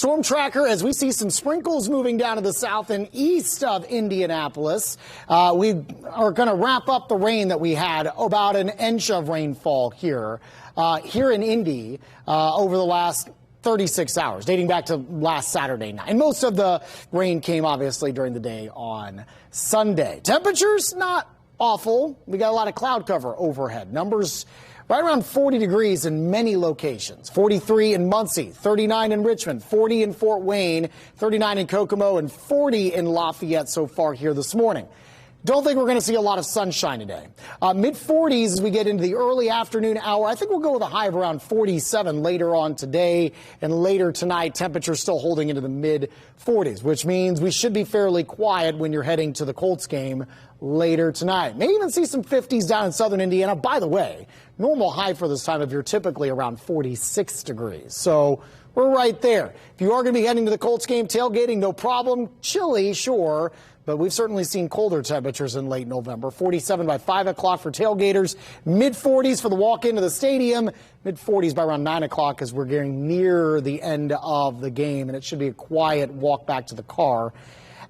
Storm tracker, as we see some sprinkles moving down to the south and east of Indianapolis. We are going to wrap up the rain that we had, about an inch of rainfall here in Indy over the last 36 hours, dating back to last Saturday night. And most of the rain came, obviously, during the day on Sunday. Temperatures, not awful. We got a lot of cloud cover overhead. Numbers right around 40 degrees in many locations. 43 in Muncie, 39 in Richmond, 40 in Fort Wayne, 39 in Kokomo, and 40 in Lafayette so far here this morning. Don't think we're going to see a lot of sunshine today. Mid-40s as we get into the early afternoon hour. I think we'll go with a high of around 47 later on today, and later tonight temperatures still holding into the mid-40s, which means we should be fairly quiet when you're heading to the Colts game later tonight. May even see some 50s down in southern Indiana. By the way, normal high for this time of year typically around 46 degrees. So we're right there. If you are going to be heading to the Colts game, tailgating, no problem. Chilly, sure. But we've certainly seen colder temperatures in late November. 47 by 5 o'clock for tailgaters. Mid-40s for the walk into the stadium. Mid-40s by around 9 o'clock as we're getting near the end of the game. And it should be a quiet walk back to the car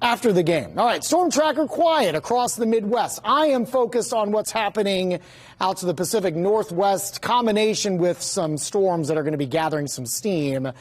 after the game. All right, storm tracker quiet across the Midwest. I am focused on what's happening out to the Pacific Northwest, combination with some storms that are going to be gathering some steam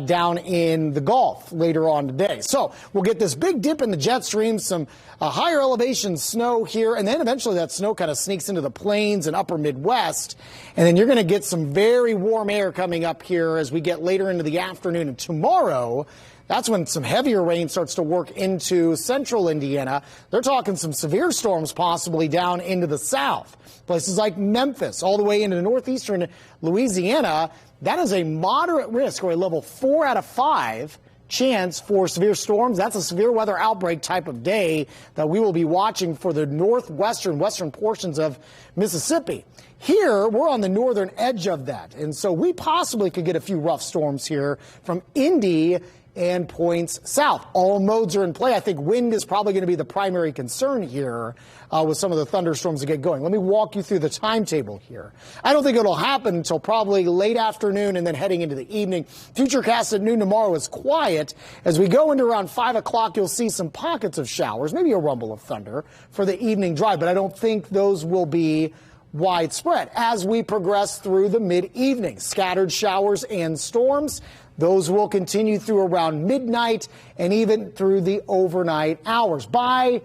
down in the Gulf later on today. So we'll get this big dip in the jet stream, some higher elevation snow here, and then eventually that snow kind of sneaks into the plains and upper Midwest. And then you're going to get some very warm air coming up here as we get later into the afternoon. And tomorrow, that's when some heavier rain starts to work into central Indiana. They're talking some severe storms possibly down into the south. Places like Memphis, all the way into northeastern Louisiana. That is a moderate risk, or a level 4 out of 5 chance for severe storms. That's a severe weather outbreak type of day that we will be watching for the western portions of Mississippi. Here, we're on the northern edge of that. And so we possibly could get a few rough storms here from Indy and points south. All modes are in play. I think wind is probably going to be the primary concern here with some of the thunderstorms that get going. Let me walk you through the timetable here. I don't think it'll happen until probably late afternoon and then heading into the evening. Futurecast at noon tomorrow is quiet. As we go into around 5 o'clock, you'll see some pockets of showers, maybe a rumble of thunder for the evening drive, but I don't think those will be widespread. As we progress through the mid-evening, scattered showers and storms, those will continue through around midnight and even through the overnight hours. By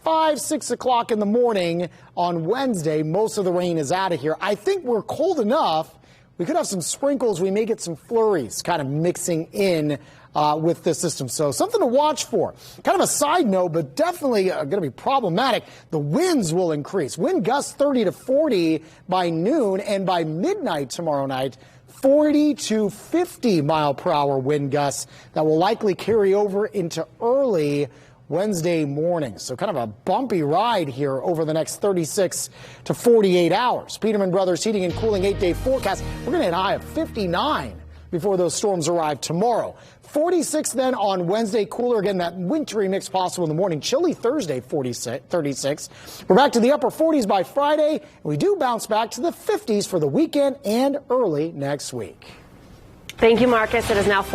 5, 6 o'clock in the morning on Wednesday, most of the rain is out of here. I think we're cold enough. We could have some sprinkles. We may get some flurries kind of mixing in with this system. So something to watch for. Kind of a side note, but definitely going to be problematic. The winds will increase. Wind gusts 30 to 40 by noon, and by midnight tomorrow night, 40 to 50 mile per hour wind gusts that will likely carry over into early Wednesday morning. So kind of a bumpy ride here over the next 36 to 48 hours. Peterman Brothers Heating and Cooling 8-day forecast. We're going to hit a high of 59 before those storms arrive tomorrow. 46 then on Wednesday, cooler again, that wintry mix possible in the morning. Chilly Thursday, 36. We're back to the upper 40s by Friday. And we do bounce back to the 50s for the weekend and early next week. Thank you, Marcus. It is now 4.